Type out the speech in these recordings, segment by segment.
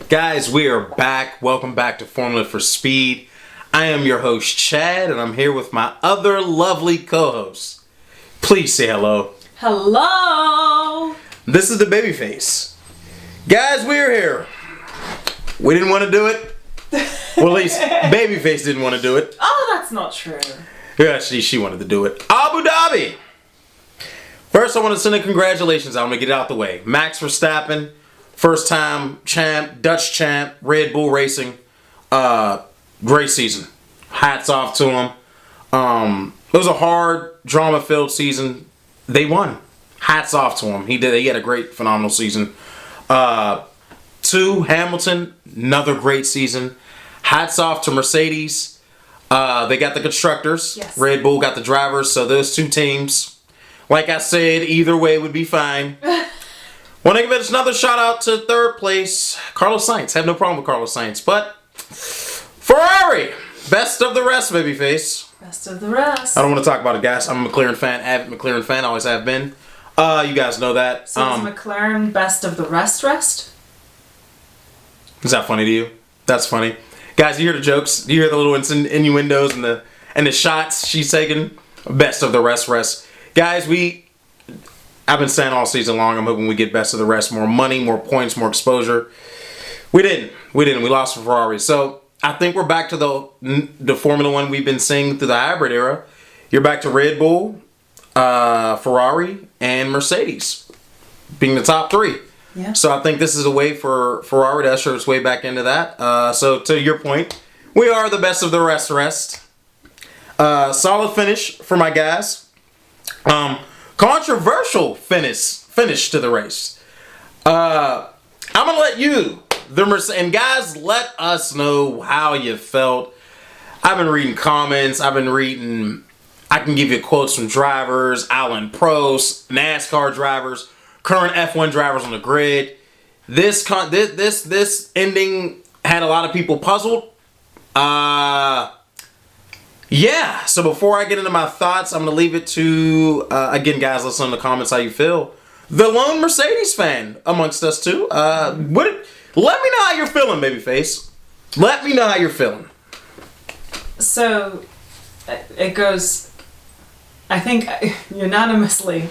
Guys, we are back. Welcome back to Formula for Speed. I am your host, Chad, and I'm here with my other lovely co-hosts. Please say hello. Hello! This is the Babyface. Guys, we're here. We didn't want to do it. Well, at least Babyface didn't want to do it. Oh, that's not true. Yeah, she wanted to do it. Abu Dhabi! First, I want to send a congratulations. I'm going to get it out the way. Max Verstappen, first time champ, Dutch champ, Red Bull Racing. Great season. Hats off to him. It was a hard, drama-filled season. They won. Hats off to him. He had a great, phenomenal season. 2, Hamilton, another great season. Hats off to Mercedes. They got the constructors. Yes. Red Bull got the drivers. So those two teams, like I said, either way would be fine. Want to give it another shout out to third place, Carlos Sainz. Have no problem with Carlos Sainz. But Ferrari, best of the rest, babyface. Best of the rest. I don't want to talk about it, guys. I'm a McLaren fan, avid McLaren fan, always have been. You guys know that. So is McLaren best of the rest? Is that funny to you? That's funny. Guys, you hear the jokes? You hear the little innuendos and the shots she's taking? Best of the rest. Guys, I've been saying all season long, I'm hoping we get best of the rest. More money, more points, more exposure. We didn't. We lost for Ferrari. So I think we're back to the Formula One we've been seeing through the hybrid era. You're back to Red Bull, Ferrari, and Mercedes being the top 3. Yeah. So I think this is a way for Ferrari to usher its way back into that. So to your point, we are the best of the rest. Solid finish for my guys. Controversial finish to the race. I'm gonna let you, and guys, let us know how you felt. I've been reading comments. I can give you quotes from drivers, Alan Prost, NASCAR drivers, current F1 drivers on the grid. This ending had a lot of people puzzled. Yeah, so before I get into my thoughts, I'm going to leave it to, again, guys, listen in the comments how you feel. The lone Mercedes fan amongst us, too. Let me know how you're feeling, babyface. Let me know how you're feeling. So, it goes, I think, unanimously,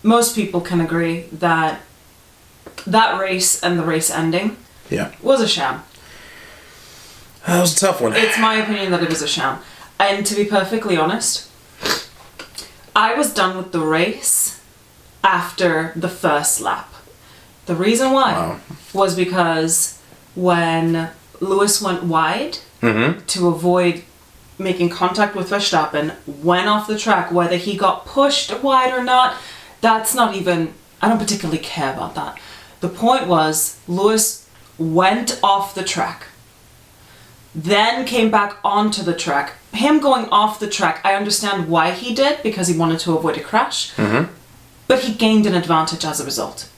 most people can agree that race and the race ending was a sham. That was a tough one. It's my opinion that it was a sham. And to be perfectly honest, I was done with the race after the first lap. The reason why was because when Lewis went wide to avoid making contact with Verstappen, went off the track, whether he got pushed wide or not, that's not even, I don't particularly care about that. The point was, Lewis went off the track, then came back onto the track. Him going off the track, I understand why he did, because he wanted to avoid a crash, but he gained an advantage as a result.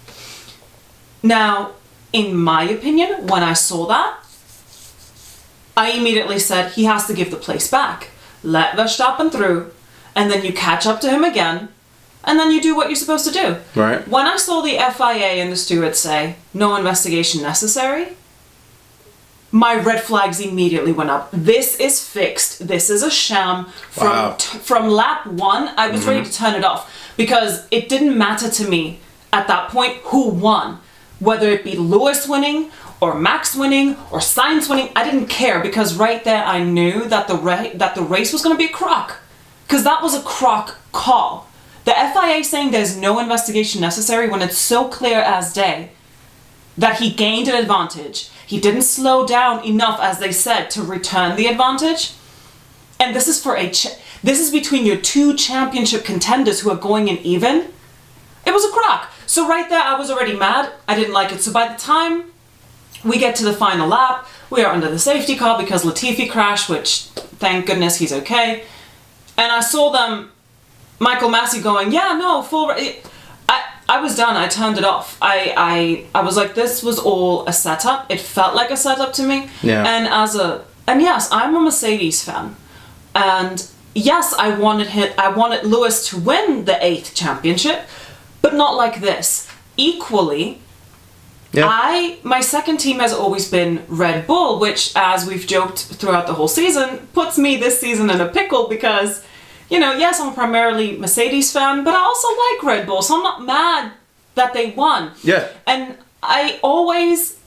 Now, in my opinion, when I saw that, I immediately said he has to give the place back. Let Verstappen through, and then you catch up to him again, and then you do what you're supposed to do. Right. When I saw the FIA and the stewards say, no investigation necessary, my red flags immediately went up. This is fixed. This is a sham. From lap 1, I was ready to turn it off, because it didn't matter to me at that point who won. Whether it be Lewis winning, or Max winning, or Sainz winning, I didn't care, because right there I knew that the race was going to be a crock. Because that was a crock call. The FIA saying there's no investigation necessary when it's so clear as day that he gained an advantage. He didn't slow down enough, as they said, to return the advantage. And this is this is between your 2 championship contenders who are going in even. It was a crock. So right there, I was already mad. I didn't like it. So by the time we get to the final lap, we are under the safety car because Latifi crashed, which, thank goodness, he's okay. And I saw them, Michael Massey going, yeah, no, I was done. I turned it off. I was like, this was all a setup. It felt like a setup to me. Yeah. And yes, I'm a Mercedes fan. And yes, I wanted Lewis to win the 8th championship, but not like this. Equally, Yeah. My second team has always been Red Bull, which, as we've joked throughout the whole season, puts me this season in a pickle because, yes, I'm primarily Mercedes fan, but I also like Red Bull, so I'm not mad that they won. Yeah. And I always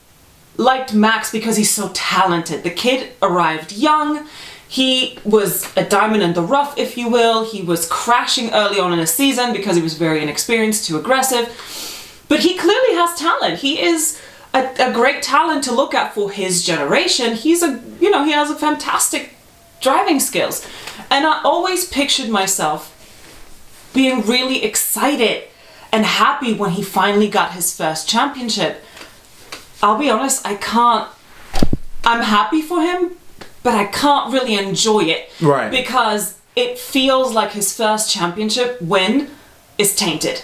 liked Max because he's so talented. The kid arrived young. He was a diamond in the rough, if you will. He was crashing early on in the season because he was very inexperienced, too aggressive. But he clearly has talent. He is a great talent to look at for his generation. He has a fantastic driving skills. And I always pictured myself being really excited and happy when he finally got his first championship. I'll be honest, I'm happy for him, but I can't really enjoy it. Right. Because it feels like his first championship win is tainted.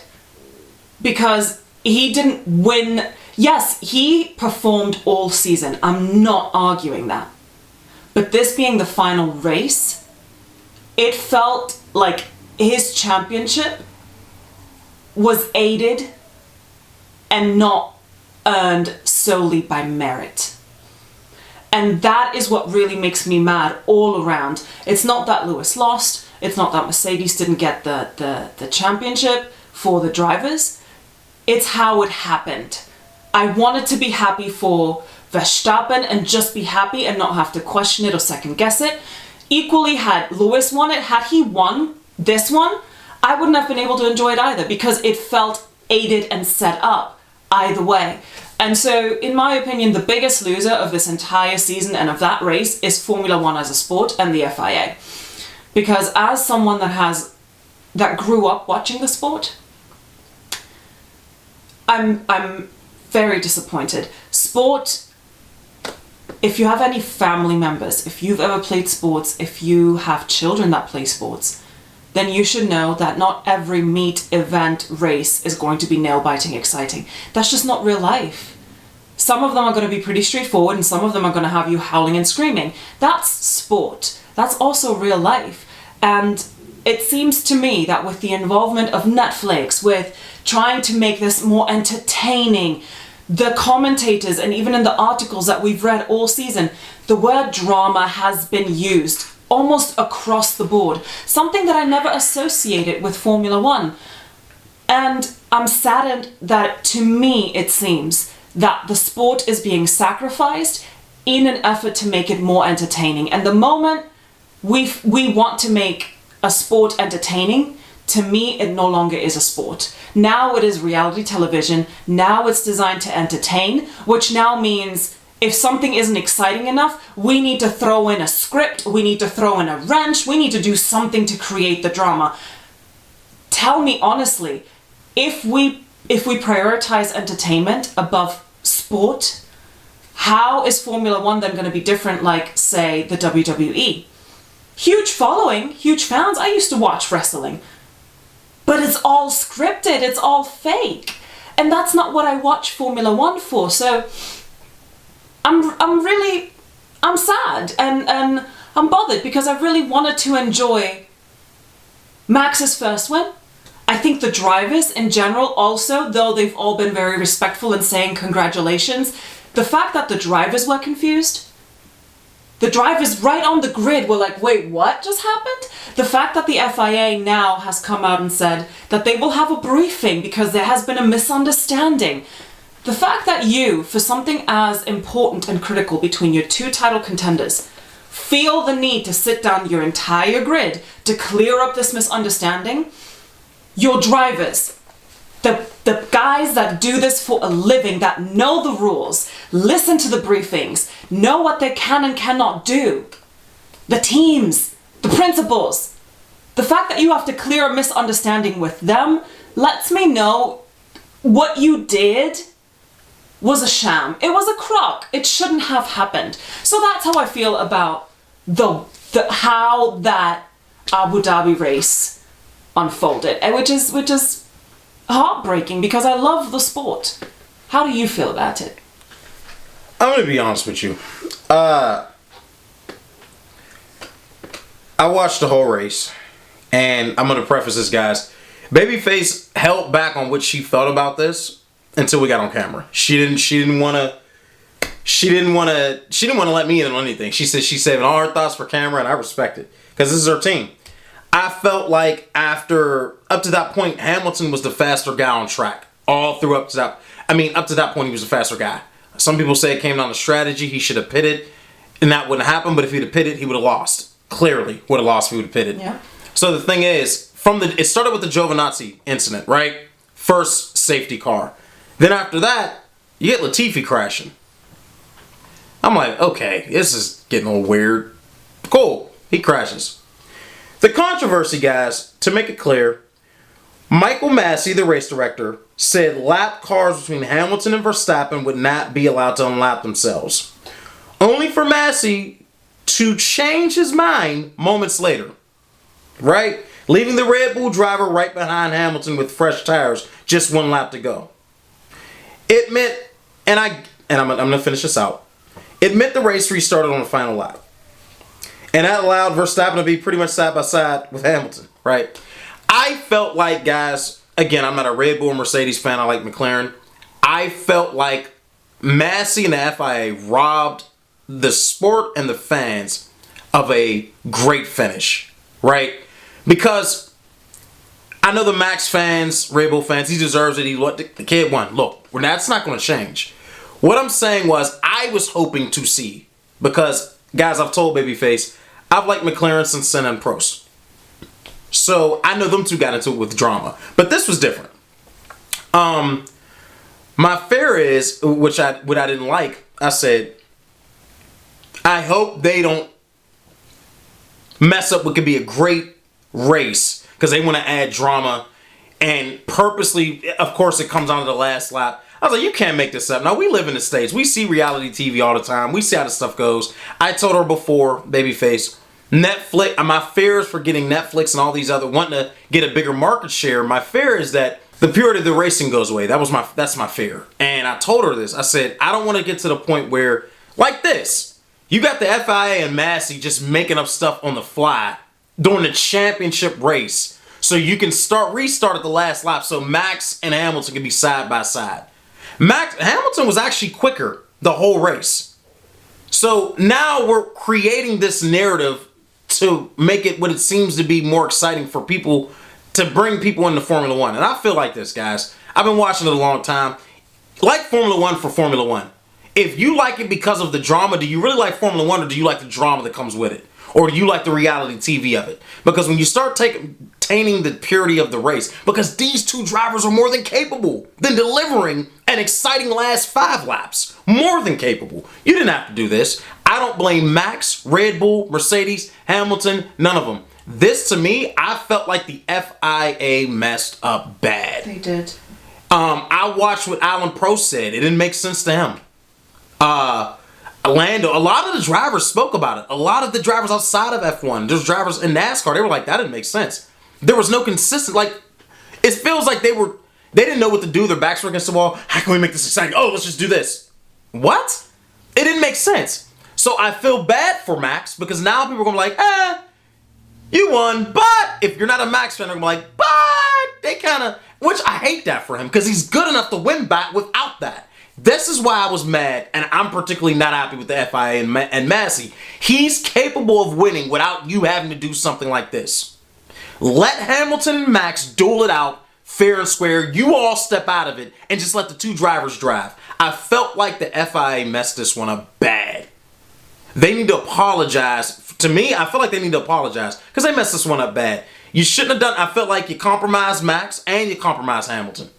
Because he didn't win. Yes, he performed all season. I'm not arguing that. But this being the final race, it felt like his championship was aided and not earned solely by merit. And that is what really makes me mad all around. It's not that Lewis lost. It's not that Mercedes didn't get the championship for the drivers. It's how it happened. I wanted to be happy for Verstappen and just be happy and not have to question it or second guess it. Equally, had Lewis won it, had he won this one, I wouldn't have been able to enjoy it either because it felt aided and set up either way. And so, in my opinion, the biggest loser of this entire season and of that race is Formula One as a sport and the FIA. Because as someone that grew up watching the sport, I'm very disappointed. Sport, if you have any family members, if you've ever played sports, if you have children that play sports, then you should know that not every meet, event, race is going to be nail-biting exciting. That's just not real life. Some of them are going to be pretty straightforward and some of them are going to have you howling and screaming. That's sport. That's also real life. And it seems to me that with the involvement of Netflix, with trying to make this more entertaining, the commentators and even in the articles that we've read all season, the word drama has been used almost across the board. Something that I never associated with Formula One. And I'm saddened that, to me, it seems that the sport is being sacrificed in an effort to make it more entertaining. And the moment we want to make a sport entertaining, to me, it no longer is a sport. Now it is reality television. Now it's designed to entertain, which now means if something isn't exciting enough, we need to throw in a script, we need to throw in a wrench, we need to do something to create the drama. Tell me honestly, if we prioritize entertainment above sport, how is Formula One then going to be different, like, say, the WWE? Huge following, huge fans. I used to watch wrestling. But it's all scripted, it's all fake. And that's not what I watch Formula One for. So I'm sad and I'm bothered because I really wanted to enjoy Max's first win. I think the drivers in general also, though they've all been very respectful in saying congratulations, the fact that the drivers were confused, the drivers right on the grid were like, wait, what just happened? The fact that the FIA now has come out and said that they will have a briefing because there has been a misunderstanding. The fact that you, for something as important and critical between your two title contenders, feel the need to sit down your entire grid to clear up this misunderstanding, your drivers, the guys that do this for a living, that know the rules, listen to the briefings, know what they can and cannot do, the teams, the principals, the fact that you have to clear a misunderstanding with them lets me know what you did was a sham. It was a crock. It shouldn't have happened. So that's how I feel about how that Abu Dhabi race unfolded, and which is heartbreaking because I love the sport. How do you feel about it? I'm gonna be honest with you. I watched the whole race, and I'm gonna preface this, guys. Babyface held back on what she felt about this until we got on camera. She didn't want to let me in on anything. She said she's saving all her thoughts for camera, and I respect it because this is her team. I felt like up to that point, Hamilton was the faster guy on track. Up to that point, he was the faster guy. Some people say it came down to strategy. He should have pitted, and that wouldn't happen. But if he'd have pitted, he would have lost. Clearly, would have lost if he would have pitted. Yeah. So the thing is, it started with the Giovinazzi incident, right? First safety car. Then after that, you get Latifi crashing. I'm like, okay, this is getting a little weird. Cool. He crashes. The controversy, guys, to make it clear, Michael Massey, the race director, said lap cars between Hamilton and Verstappen would not be allowed to unlap themselves. Only for Massey to change his mind moments later. Right? Leaving the Red Bull driver right behind Hamilton with fresh tires, just one lap to go. It meant, and I'm going to finish this out. It meant the race restarted on the final lap. And that allowed Verstappen to be pretty much side by side with Hamilton, right? I felt like, guys, again, I'm not a Red Bull or Mercedes fan. I like McLaren. I felt like Massey and the FIA robbed the sport and the fans of a great finish, right? Because I know the Max fans, Red Bull fans, he deserves it. The kid won. Look, that's not going to change. What I'm saying was I was hoping to see, because, guys, I've told Babyface, I've liked McLaren since Senna and Prost. So I know them two got into it with drama. But this was different. My fear is, what I didn't like, I said, I hope they don't mess up what could be a great race because they want to add drama and purposely, of course, it comes on to the last lap. I was like, you can't make this up. Now, we live in the States. We see reality TV all the time. We see how this stuff goes. I told her before, Babyface, Netflix, my fear is for getting Netflix and all these other, wanting to get a bigger market share. My fear is that the purity of the racing goes away. That's my fear. And I told her this. I said, I don't want to get to the point where, like this, you got the FIA and Massey just making up stuff on the fly during the championship race so you can restart at the last lap so Max and Hamilton can be side by side. Hamilton was actually quicker the whole race. So now we're creating this narrative to make it what it seems to be more exciting for people, to bring people into Formula One. And I feel like this, guys. I've been watching it a long time. Like Formula One for Formula One. If you like it because of the drama, do you really like Formula One, or do you like the drama that comes with it? Or do you like the reality TV of it? Because when you start tainting the purity of the race, because these two drivers are more than capable than delivering an exciting last 5 laps. More than capable. You didn't have to do this. I don't blame Max, Red Bull, Mercedes, Hamilton, none of them. This, to me, I felt like the FIA messed up bad. They did. I watched what Alan Prost said. It didn't make sense to him. Lando, a lot of the drivers spoke about it. A lot of the drivers outside of F1, there's drivers in NASCAR, they were like, that didn't make sense. There was no consistent, it feels like they didn't know what to do. Their backs were against the wall. How can we make this exciting? Oh, let's just do this. What? It didn't make sense. So I feel bad for Max because now people are going to be like, you won. But if you're not a Max fan, they're going to be like, but they kind of, which I hate that for him because he's good enough to win back without that. This is why I was mad, and I'm particularly not happy with the FIA and Massey. He's capable of winning without you having to do something like this. Let Hamilton and Max duel it out, fair and square. You all step out of it, and just let the two drivers drive. I felt like the FIA messed this one up bad. They need to apologize. To me, I feel like they need to apologize because they messed this one up bad. You shouldn't have done. I felt like you compromised Max and you compromised Hamilton.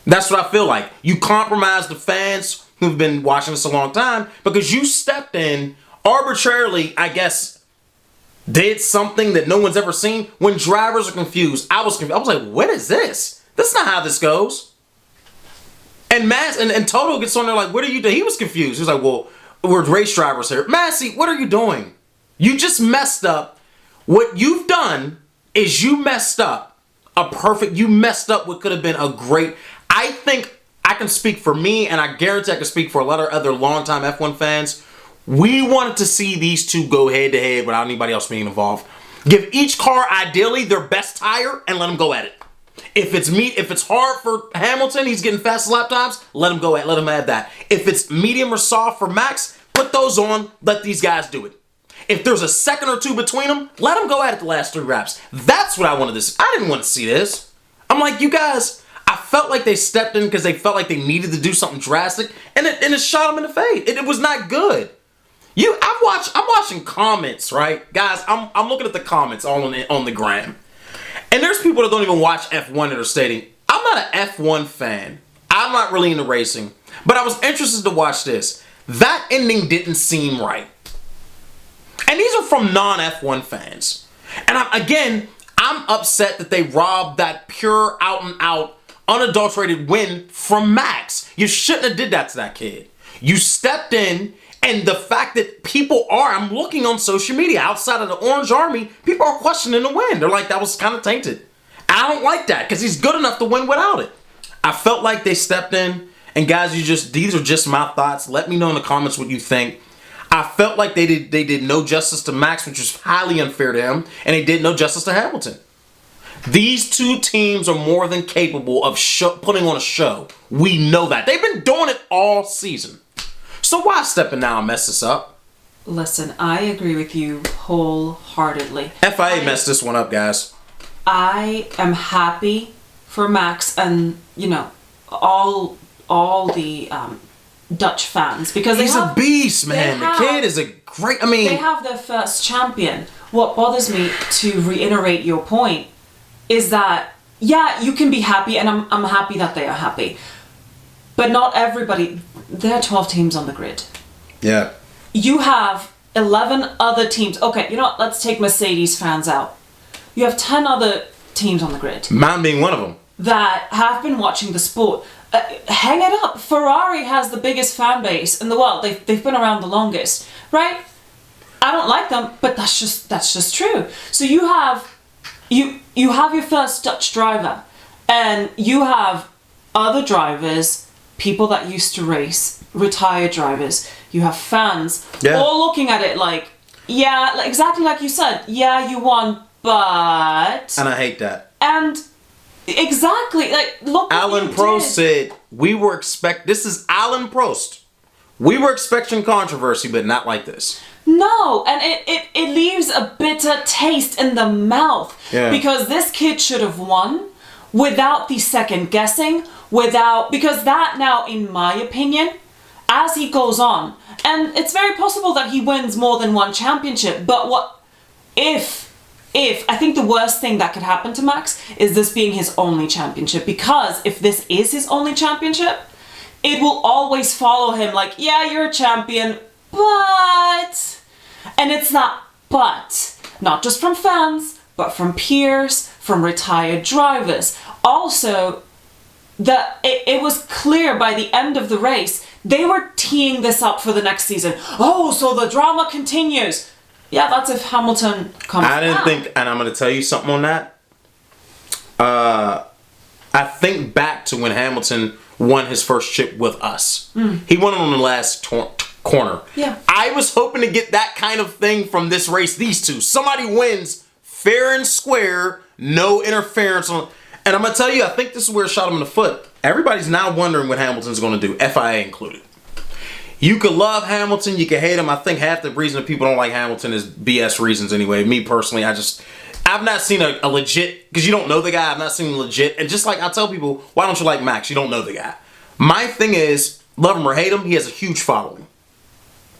That's what I feel like. You compromised the fans who've been watching this a long time because you stepped in arbitrarily, I guess, did something that no one's ever seen. When drivers are confused, I was confused. I was like, what is this? That's not how this goes. And Toto gets on there like, what are you doing? He was confused. He was like, well, we're race drivers here. Massey, what are you doing? You just messed up. What you've done is you messed up what could have been a great... I think I can speak for me, and I guarantee I can speak for a lot of other longtime F1 fans. We wanted to see these two go head-to-head without anybody else being involved. Give each car, ideally, their best tire and let them go at it. If it's hard for Hamilton, he's getting fast lap times, let him add that. If it's medium or soft for Max, put those on, let these guys do it. If there's a second or two between them, let them go at it the last 3 wraps. That's what I wanted to see. I didn't want to see this. I'm like, you guys, I felt like they stepped in because they felt like they needed to do something drastic, and it shot them in the face. It was not good. I'm watching comments, right? Guys, I'm looking at the comments all on the gram. And there's people that don't even watch F1 that are stating, I'm not an F1 fan. I'm not really into racing. But I was interested to watch this. That ending didn't seem right. And these are from non-F1 fans. And I'm upset that they robbed that pure out-and-out, unadulterated win from Max. You shouldn't have did that to that kid. You stepped in, and the fact that I'm looking on social media outside of the Orange Army, people are questioning the win. They're like, that was kind of tainted. I don't like that because he's good enough to win without it. I felt like they stepped in, and guys, these are just my thoughts. Let me know in the comments what you think. I felt like they did no justice to Max, which was highly unfair to him, and they did no justice to Hamilton. These two teams are more than capable of putting on a show. We know that. They've been doing it all season. So why step in now and mess this up? Listen, I agree with you wholeheartedly. FIA messed this one up, guys. I am happy for Max and, all the Dutch fans because he's a beast, man. The kid is a great. They have their first champion. What bothers me, to reiterate your point, is that you can be happy, and I'm happy that they are happy, but not everybody. There are 12 teams on the grid. Yeah. You have 11 other teams. Okay, let's take Mercedes fans out. You have 10 other teams on the grid. Mine being one of them. That have been watching the sport. Hang it up. Ferrari has the biggest fan base in the world. They've been around the longest, right? I don't like them, but that's just true. So you have your first Dutch driver, and you have other drivers, people that used to race, retired drivers. You have fans all looking at it like, exactly like you said. Yeah, you won, but... And I hate that. And... Exactly. Look. Alan Prost said this is Alan Prost. We were expecting controversy, but not like this. No, and it leaves a bitter taste in the mouth. Yeah. Because this kid should have won without the second guessing, because that now, in my opinion, as he goes on, and it's very possible that he wins more than one championship, but what if I think the worst thing that could happen to Max is this being his only championship, because if this is his only championship, it will always follow him like, you're a champion, but... And it's not but. Not just from fans, but from peers, from retired drivers. Also, it was clear by the end of the race, they were teeing this up for the next season. Oh, so the drama continues. Yeah, that's if Hamilton comes I didn't think, and I'm going to tell you something on that. I think back to when Hamilton won his first chip with us. He won it on the last corner. Yeah. I was hoping to get that kind of thing from this race, these two. Somebody wins fair and square, no interference. And I'm going to tell you, I think this is where it shot him in the foot. Everybody's now wondering what Hamilton's going to do, FIA included. You could love Hamilton, you could hate him. I think half the reason that people don't like Hamilton is BS reasons anyway. Me personally, I've not seen a legit, because you don't know the guy, I've not seen legit. And just like I tell people, why don't you like Max? You don't know the guy. My thing is, love him or hate him, he has a huge following.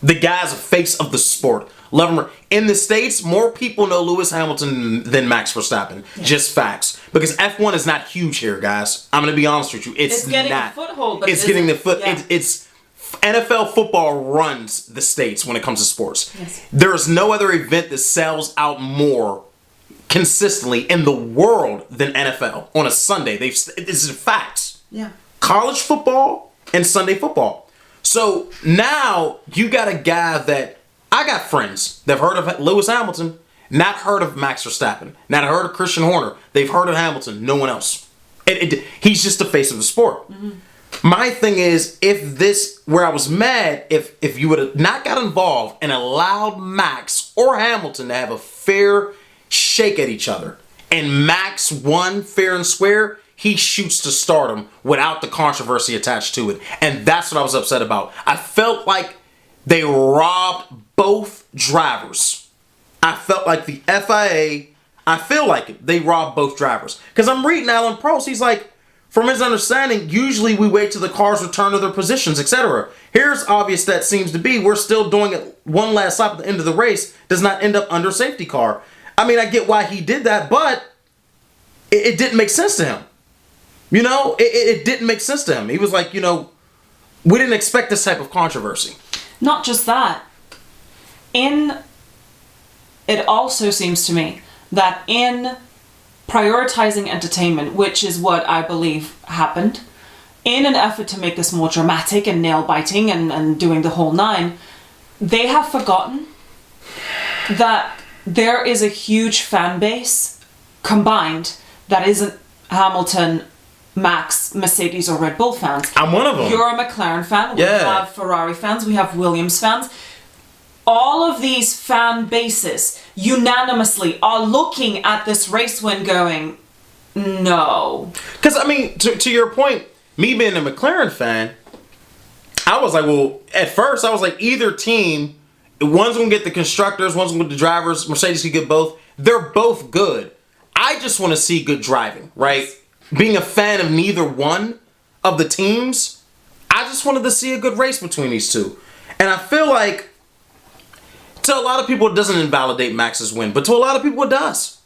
The guy's a face of the sport. Love him or... In the States, more people know Lewis Hamilton than Max Verstappen. Yeah. Just facts. Because F1 is not huge here, guys. I'm going to be honest with you. It's getting not. a foothold, but it's getting the foot... Yeah. It's NFL football runs the States when it comes to sports. Yes. There is no other event that sells out more consistently in the world than NFL on a Sunday. This is facts. Yeah. College football and Sunday football. So now you got a guy that I got friends that have heard of Lewis Hamilton, not heard of Max Verstappen, not heard of Christian Horner. They've heard of Hamilton, no one else. He's just the face of the sport. Mm-hmm. My thing is, where I was mad, if you would have not got involved and allowed Max or Hamilton to have a fair shake at each other, and Max won fair and square, he shoots to stardom without the controversy attached to it. And that's what I was upset about. I felt like they robbed both drivers. I felt like the FIA, I feel like it, they robbed both drivers. Because I'm reading Alan Prost, he's like, from his understanding, usually we wait till the cars return to their positions, etc. Here's obvious that seems to be, we're still doing it one last lap at the end of the race, does not end up under safety car. I mean, I get why he did that, but it didn't make sense to him. You know, it didn't make sense to him. He was like, you know, we didn't expect this type of controversy. Not just that. It also seems to me that in prioritizing entertainment, which is what I believe happened, in an effort to make this more dramatic and nail-biting and doing the whole nine, they have forgotten that there is a huge fan base combined that isn't Hamilton, Max, Mercedes, or Red Bull fans. I'm one of them. You're a McLaren fan. We have Ferrari fans. We have Williams fans. All of these fan bases unanimously are looking at this race win going, no. Because, I mean, to your point, me being a McLaren fan, I was like, well, at first, I was like, either team, one's going to get the constructors, one's going to get the drivers, Mercedes could get both. They're both good. I just want to see good driving, right? Being a fan of neither one of the teams, I just wanted to see a good race between these two. And I feel like, to a lot of people, it doesn't invalidate Max's win, but to a lot of people, it does.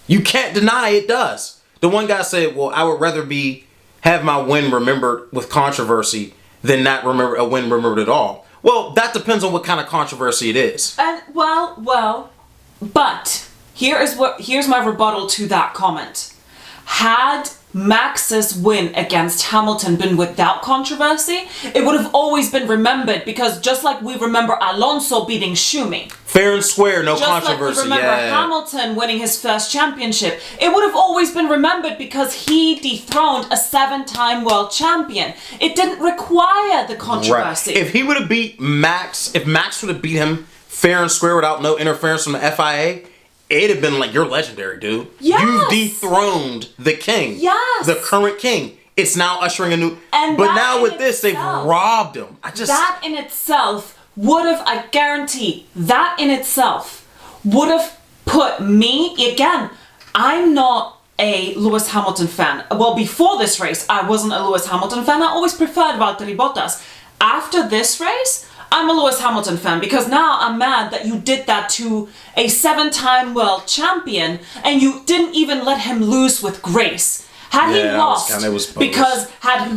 You can't deny it does. The one guy said, well, I would rather have my win remembered with controversy than not remember a win remembered at all. Well, that depends on what kind of controversy it is. And but here's my rebuttal to that comment. Had Max's win against Hamilton been without controversy, it would have always been remembered, because just like we remember Alonso beating Schumi, fair and square, no controversy. Just like we remember Hamilton winning his first championship, it would have always been remembered because he dethroned a 7-time world champion. It didn't require the controversy. Right. If he would have beat Max, if Max would have beat him fair and square without no interference from the FIA, it'd have been like, you're legendary, dude. Yes. You've dethroned the king. Yes. The current king. It's now ushering a new... And but now with this, they've robbed him. That in itself would have, I guarantee, that in itself would have put me... Again, I'm not a Lewis Hamilton fan. Well, before this race, I wasn't a Lewis Hamilton fan. I always preferred Valtteri Bottas. After this race, I'm a Lewis Hamilton fan, because now I'm mad that you did that to a 7-time world champion and you didn't even let him lose with grace. Had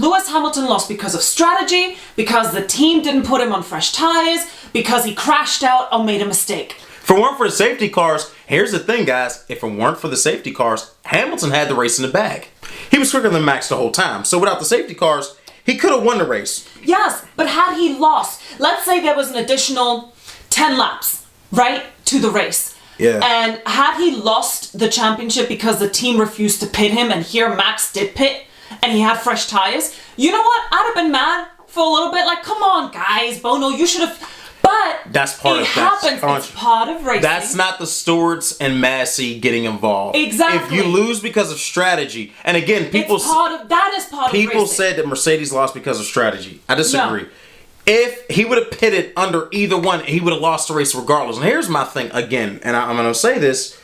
Lewis Hamilton lost because of strategy, because the team didn't put him on fresh tires, because he crashed out or made a mistake. If it weren't for the safety cars, here's the thing, guys. If it weren't for the safety cars, Hamilton had the race in the bag. He was quicker than Max the whole time. So without the safety cars, he could have won the race. Yes, but had he lost, let's say there was an additional 10 laps, right, to the race. Yeah. And had he lost the championship because the team refused to pit him, and here Max did pit, and he had fresh tires, you know what? I'd have been mad for a little bit. Like, come on, guys, Bono, you should have... But that's part it happens. It's part of racing. That's not the stewards and Massey getting involved. Exactly. If you lose because of strategy, and again, people is part of racing. People said that Mercedes lost because of strategy. I disagree. No. If he would have pitted under either one, he would have lost the race regardless. And here's my thing again, and I'm going to say this: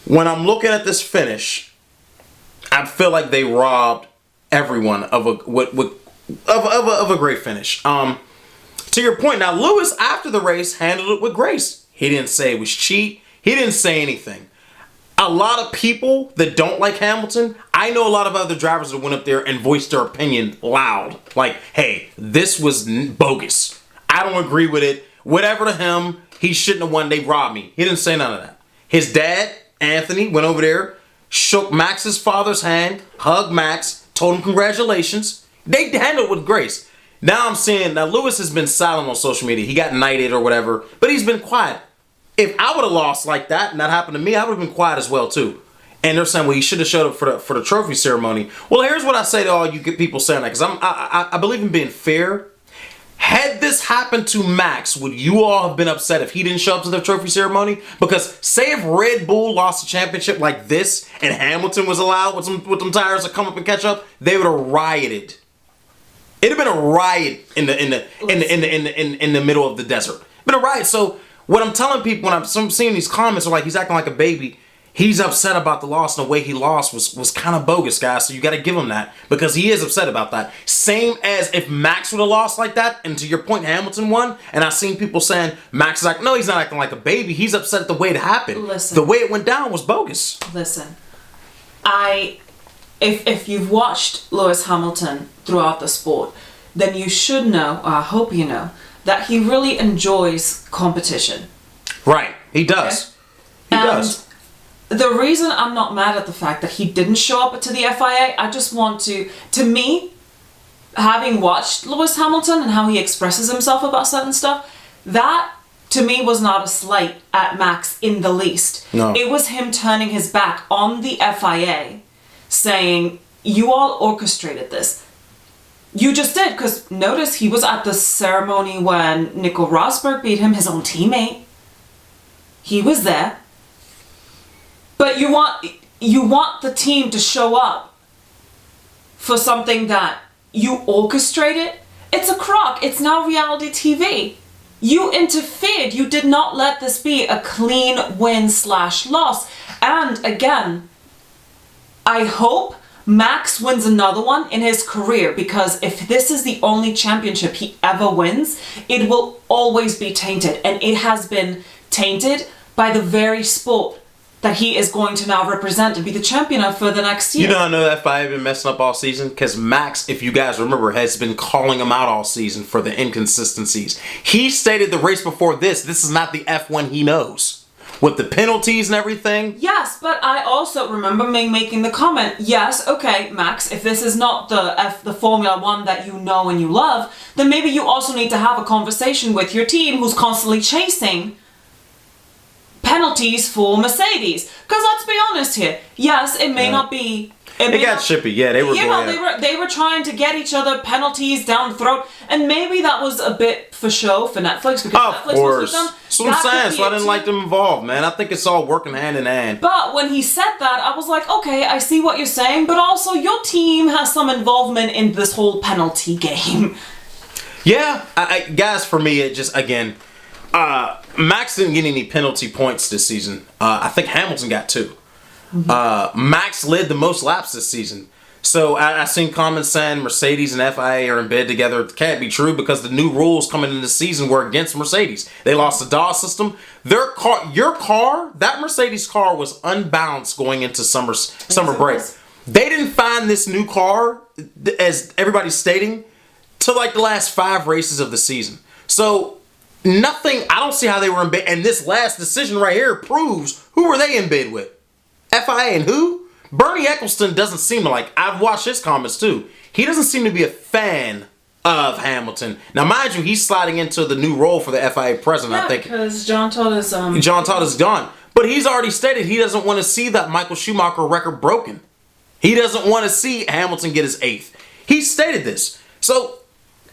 when I'm looking at this finish, I feel like they robbed everyone of a great finish. To your point, now Lewis, after the race, handled it with grace. He didn't say it was cheat. He didn't say anything. A lot of people that don't like Hamilton, I know a lot of other drivers that went up there and voiced their opinion loud. Like, hey, this was bogus. I don't agree with it. Whatever to him, he shouldn't have won. They robbed me. He didn't say none of that. His dad, Anthony, went over there, shook Max's father's hand, hugged Max, told him congratulations. They handled it with grace. Now I'm seeing, now Lewis has been silent on social media. He got knighted or whatever, but he's been quiet. If I would have lost like that and that happened to me, I would have been quiet as well too. And they're saying, well, he should have showed up for the trophy ceremony. Well, here's what I say to all you people saying that, because I believe in being fair. Had this happened to Max, would you all have been upset if he didn't show up to the trophy ceremony? Because say if Red Bull lost a championship like this and Hamilton was allowed with them tires to come up and catch up, they would have rioted. It'd have been a riot in the middle of the desert. Been a riot. So what I'm telling people when I'm seeing these comments are like he's acting like a baby. He's upset about the loss, and the way he lost was kind of bogus, guys. So you got to give him that because he is upset about that. Same as if Max would have lost like that, and to your point, Hamilton won. And I've seen people saying Max is like, no, he's not acting like a baby. He's upset at the way it happened. Listen, the way it went down was bogus. Listen, if you've watched Lewis Hamilton throughout the sport, then you should know, or I hope you know, that he really enjoys competition. Right, he does. Okay? He does. The reason I'm not mad at the fact that he didn't show up to the FIA, I just want to me, having watched Lewis Hamilton and how he expresses himself about certain stuff, that to me was not a slight at Max in the least. No. It was him turning his back on the FIA, saying, you all orchestrated this. You just did, because notice he was at the ceremony when Nico Rosberg beat him, his own teammate. He was there. But you want the team to show up for something that you orchestrated? It's a crock. It's now reality TV. You interfered. You did not let this be a clean win/loss. And again, I hope Max wins another one in his career, because if this is the only championship he ever wins, it will always be tainted. And it has been tainted by the very sport that he is going to now represent and be the champion of for the next year. You know, I know that FIA been messing up all season because Max, if you guys remember, has been calling him out all season for the inconsistencies. He stated the race before this is not the F1 he knows. With the penalties and everything. Yes, but I also remember me making the comment, yes, okay, Max, if this is not the Formula One that you know and you love, then maybe you also need to have a conversation with your team who's constantly chasing penalties for Mercedes. Because let's be honest here, yes, it may not be... It got shippy, yeah. They were they were trying to get each other penalties down the throat, and maybe that was a bit for show for Netflix, because Netflix was with them. That's what I'm saying, so I didn't like them involved, man. I think it's all working hand in hand. But when he said that, I was like, okay, I see what you're saying, but also your team has some involvement in this whole penalty game. Yeah, guys, for me, it just, again... Max didn't get any penalty points this season. I think Hamilton got 2. Mm-hmm. Max led the most laps this season. So I seen comments saying Mercedes and FIA are in bed together. It can't be true because the new rules coming into the season were against Mercedes. They lost the DAW system. That Mercedes car was unbalanced going into summer break. They didn't find this new car, as everybody's stating, till like the last 5 races of the season. So nothing, I don't see how they were in bed. And this last decision right here proves who were they in bed with? FIA and who? Bernie Eccleston doesn't seem to like, I've watched his comments too. He doesn't seem to be a fan of Hamilton. Now, mind you, he's sliding into the new role for the FIA president, I think. Because John Todt is gone. But he's already stated he doesn't want to see that Michael Schumacher record broken. He doesn't want to see Hamilton get his 8th. He stated this. So,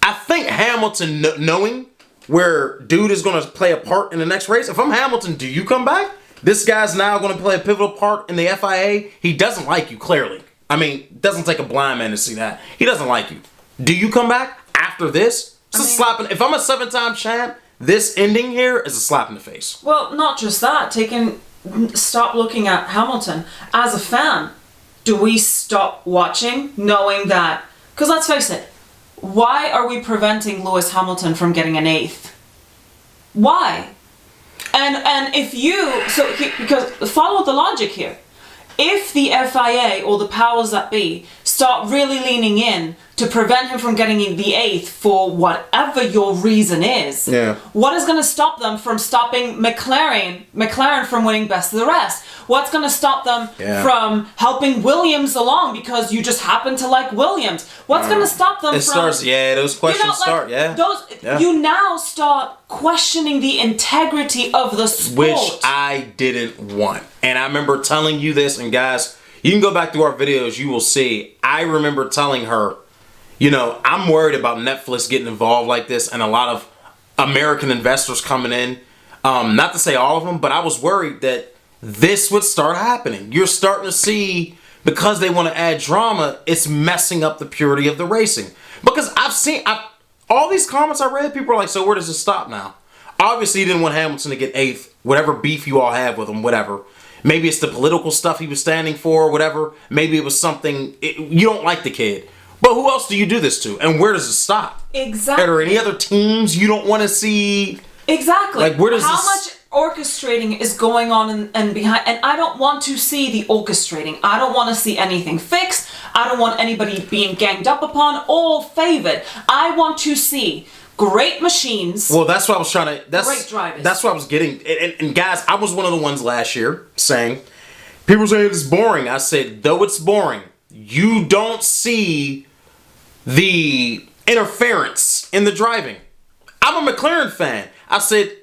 I think Hamilton knowing where dude is going to play a part in the next race. If I'm Hamilton, do you come back? This guy's now going to play a pivotal part in the FIA. He doesn't like you, clearly. I mean, it doesn't take a blind man to see that. He doesn't like you. Do you come back after this? If I'm a 7-time champ, this ending here is a slap in the face. Well, not just that. Stop looking at Hamilton. As a fan, do we stop watching knowing that... Because let's face it, why are we preventing Lewis Hamilton from getting an 8th? Why? And if because follow the logic here. If the FIA or the powers that be start really leaning in to prevent him from getting the 8th for whatever your reason is, what is going to stop them from stopping McLaren from winning best of the rest? What's going to stop them from helping Williams along because you just happen to like Williams? What's going to stop them those questions start. You now start questioning the integrity of the sport. Which I didn't want. And I remember telling you this, and guys, you can go back through our videos, you will see, I remember telling her, I'm worried about Netflix getting involved like this and a lot of American investors coming in. Not to say all of them, but I was worried that this would start happening. You're starting to see, because they want to add drama, it's messing up the purity of the racing. Because all these comments I read, people are like, so where does it stop now? Obviously, you didn't want Hamilton to get 8th, whatever beef you all have with him, whatever. Maybe it's the political stuff he was standing for, or whatever. Maybe it was something, you don't like the kid. But who else do you do this to? And where does it stop? Exactly. Are there any other teams you don't want to see? Exactly. Like, where does How this... much orchestrating is going on and behind? And I don't want to see the orchestrating. I don't want to see anything fixed. I don't want anybody being ganged up upon or favored. I want to see great machines. Well, that's what I was trying to... Great drivers. That's what I was getting... And guys, I was one of the ones last year saying, people say it's boring. I said, though it's boring, you don't see the interference in the driving. I'm a McLaren fan. I said,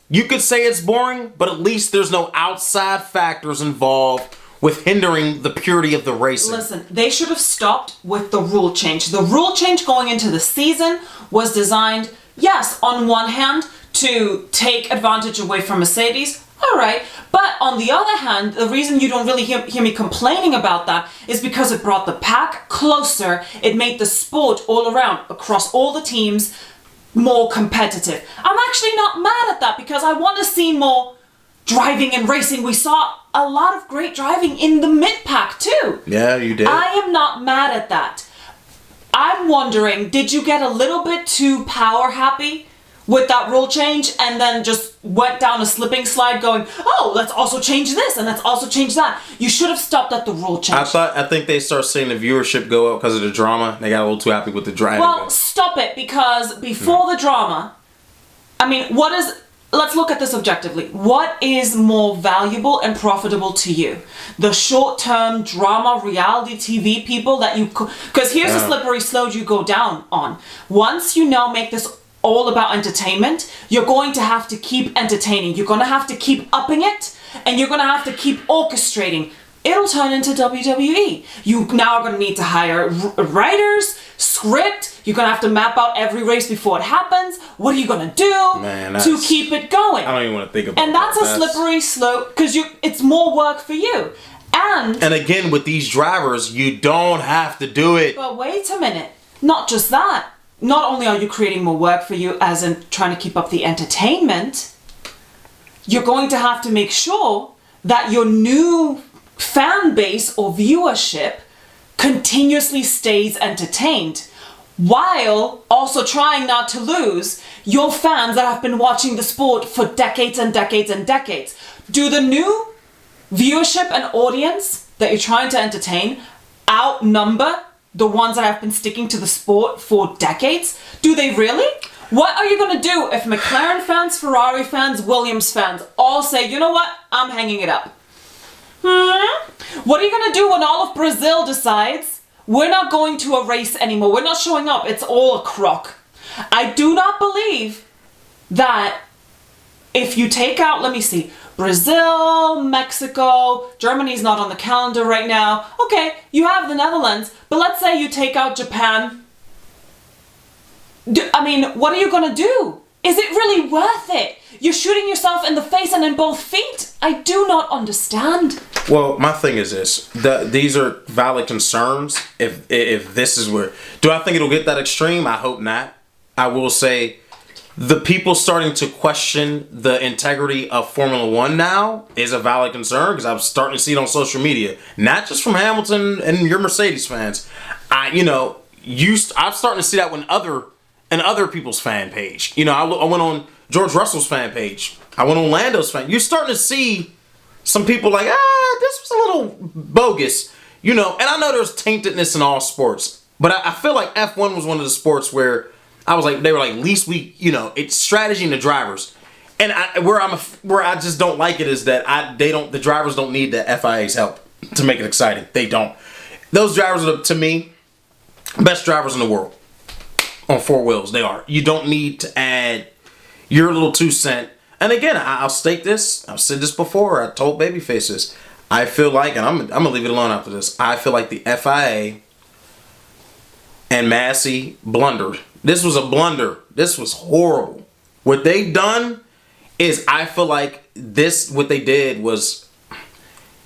you could say it's boring, but at least there's no outside factors involved with hindering the purity of the racing. Listen, they should have stopped with the rule change. The rule change going into the season was designed, yes, on one hand, to take advantage away from Mercedes. All right. But on the other hand, the reason you don't really hear me complaining about that is because it brought the pack closer. It made the sport all around, across all the teams, more competitive. I'm actually not mad at that because I want to see more driving and racing. We saw a lot of great driving in the mid-pack too. Yeah, you did. I am not mad at that. I'm wondering, did you get a little bit too power happy with that rule change and then just went down a slipping slide going, oh, let's also change this and let's also change that? You should have stopped at the rule change. I think they start seeing the viewership go up because of the drama. They got a little too happy with the driving. Well, stop it, because before the drama, I mean, let's look at this objectively. What is more valuable and profitable to you? The short-term drama reality TV people that you... Because here's a slippery slope you go down on. Once you now make this all about entertainment, you're going to have to keep entertaining. You're going to have to keep upping it, and you're going to have to keep orchestrating. It'll turn into WWE. You now are going to need to hire writers, script. You're going to have to map out every race before it happens. What are you going to do to keep it going? I don't even want to think about that. And that's a slippery slope because it's more work for you. And again, with these drivers, you don't have to do it. But wait a minute. Not just that. Not only are you creating more work for you as in trying to keep up the entertainment, you're going to have to make sure that your new fan base or viewership continuously stays entertained while also trying not to lose your fans that have been watching the sport for decades and decades and decades. Do the new viewership and audience that you're trying to entertain outnumber the ones that have been sticking to the sport for decades? Do they really? What are you going to do if McLaren fans, Ferrari fans, Williams fans all say, you know what, I'm hanging it up? What are you going to do when all of Brazil decides we're not going to a race anymore, we're not showing up, it's all a crock? I do not believe that if you take out, let me see, Brazil, Mexico, Germany's not on the calendar right now. Okay, you have the Netherlands, but let's say you take out Japan. I mean, what are you going to do? Is it really worth it? You're shooting yourself in the face and in both feet. I do not understand. Well, my thing is this. These are valid concerns. If this is where... Do I think it'll get that extreme? I hope not. I will say the people starting to question the integrity of Formula One now is a valid concern because I'm starting to see it on social media. Not just from Hamilton and your Mercedes fans. I'm starting to see that when other people's fan page. I went on George Russell's fan page. I went on Lando's fan. You're starting to see some people like, this was a little bogus. And I know there's taintedness in all sports, but I feel like F1 was one of the sports where I was like, they were like, least we, it's strategy in the drivers. And where I just don't like it is that the drivers don't need the FIA's help to make it exciting. They don't. Those drivers are, to me, best drivers in the world. On four wheels, they are. You don't need to add your little 2 cents. And again, I'll state this. I've said this before. I told Babyface this. I feel like, and I'm gonna leave it alone after this. I feel like the FIA and Massey blundered. This was a blunder. This was horrible. What they've done is, I feel like what they did was,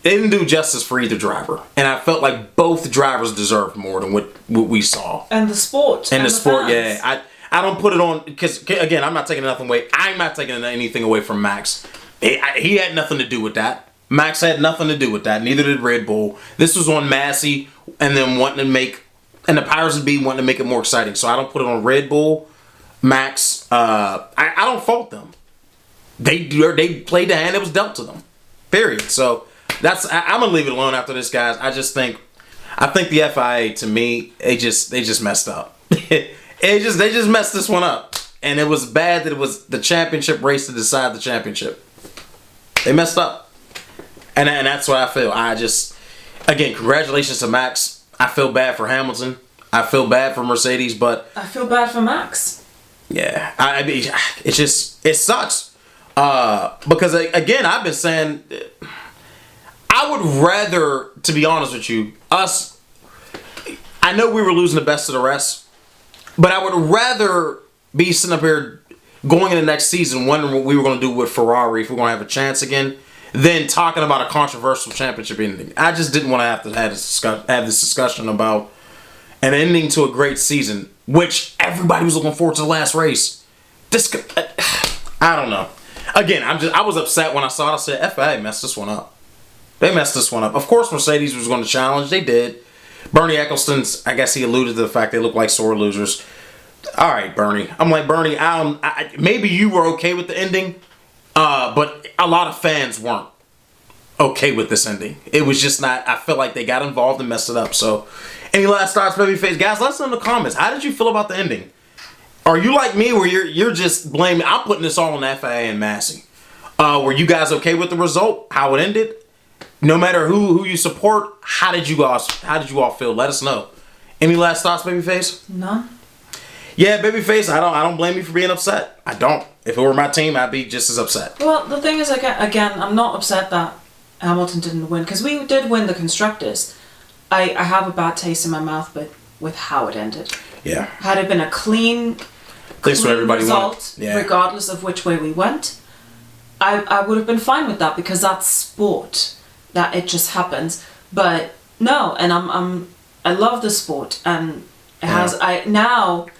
they didn't do justice for either driver. And I felt like both drivers deserved more than what we saw. And the sport. And the sport, fans. yeah. I don't put it on, because, again, I'm not taking nothing away. I'm not taking anything away from Max. He had nothing to do with that. Max had nothing to do with that. Neither did Red Bull. This was on Massey and them wanting to make, and the powers that be wanting to make it more exciting. So I don't put it on Red Bull, Max. I don't fault them. They played the hand that was dealt to them. Period. So I'm gonna leave it alone after this, guys. I think the FIA, to me, they just messed up. They just messed this one up, and it was bad that it was the championship race to decide the championship. They messed up, and that's what I feel. Again, congratulations to Max. I feel bad for Hamilton. I feel bad for Mercedes, but I feel bad for Max. Yeah, I mean, it sucks. Because again, I've been saying, I would rather, to be honest with you, I know we were losing the best of the rest, but I would rather be sitting up here going in the next season wondering what we were going to do with Ferrari if we're going to have a chance again, than talking about a controversial championship ending. I just didn't want to have this discussion about an ending to a great season, which everybody was looking forward to the last race. I don't know. Again, I was upset when I saw it. I said, FIA messed this one up. They messed this one up. Of course, Mercedes was going to challenge. They did. Bernie Ecclestone's, I guess he alluded to the fact they look like sore losers. All right, Bernie. I'm like, Bernie, maybe you were okay with the ending, but a lot of fans weren't okay with this ending. It was just not, I feel like they got involved and messed it up. So, any last thoughts, babyface? Guys, let us know in the comments. How did you feel about the ending? Are you like me where you're just blaming, I'm putting this all on FIA and Massey. Were you guys okay with the result? How it ended? No matter who you support, how did you all feel? Let us know. Any last thoughts, babyface? None. Yeah, babyface, I don't blame you for being upset. I don't. If it were my team, I'd be just as upset. Well, the thing is, again, I'm not upset that Hamilton didn't win, because we did win the constructors. I have a bad taste in my mouth, but with how it ended. Yeah. Had it been a clean result, regardless of which way we went, I would have been fine with that, because that's sport. That it just happens. But no, and I love the sport, and it has. I know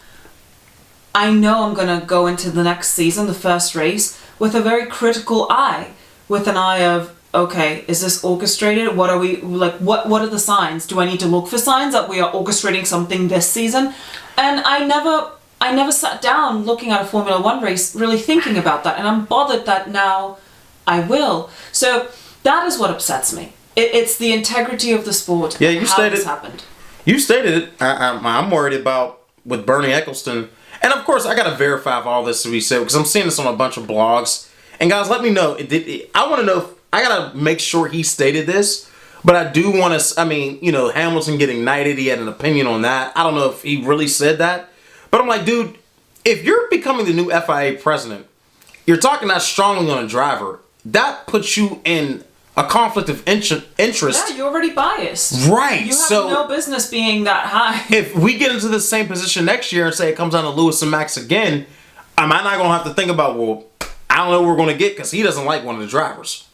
I'm gonna go into the next season, the first race, with a very critical eye, with an eye of, okay, is this orchestrated? What are we like? What are the signs? Do I need to look for signs that we are orchestrating something this season? And I never sat down looking at a Formula One race really thinking about that, and I'm bothered that now I will. So that is what upsets me. It's the integrity of the sport. Yeah, this happened. You stated it. I'm worried about with Bernie Ecclestone, and of course I gotta verify if all this to be said, because I'm seeing this on a bunch of blogs. And guys, let me know. I want to know. I gotta make sure he stated this, but I do want to. I mean, Hamilton getting knighted. He had an opinion on that. I don't know if he really said that, but I'm like, dude, if you're becoming the new FIA president, you're talking that strongly on a driver. That puts you in a conflict of interest. Yeah, you're already biased. Right. You have no business being that high. If we get into the same position next year and say it comes down to Lewis and Max again, am I not going to have to think about, well, I don't know what we're going to get because he doesn't like one of the drivers.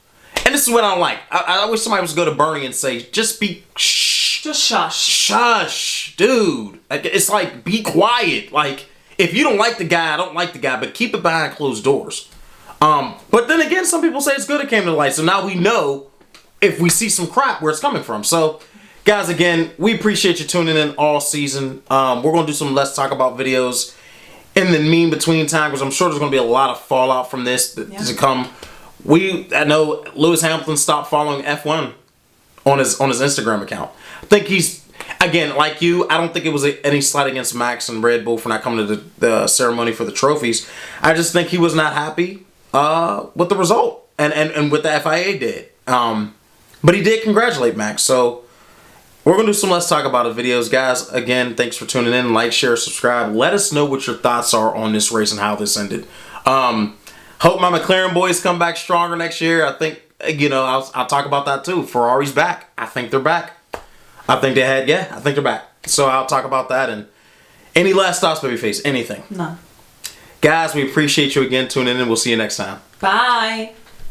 And this is what I don't like. I wish somebody was to go to Bernie and say, just be shh. Just shush. Shush, dude. It's like, be quiet. Like, if you don't like the guy, I don't like the guy, but keep it behind closed doors. But then again, some people say it's good it came to light. So now we know if we see some crap where it's coming from. So, guys, again, we appreciate you tuning in all season. We're going to do some Let's Talk About videos in the between time, because I'm sure there's going to be a lot of fallout from this to come. I know Lewis Hamilton stopped following F1 on his Instagram account. I think he's, again, like you, I don't think it was any slight against Max and Red Bull for not coming to the ceremony for the trophies. I just think he was not happy with the result and what the FIA did. But he did congratulate Max. So we're going to do some Let's Talk About It videos. Guys, again, thanks for tuning in. Like, share, subscribe. Let us know what your thoughts are on this race and how this ended. Hope my McLaren boys come back stronger next year. I think, I'll talk about that too. Ferrari's back. I think they're back. I think they're back. So I'll talk about that. And Any last thoughts, babyface? Anything? None. Guys, we appreciate you again tuning in. We'll see you next time. Bye.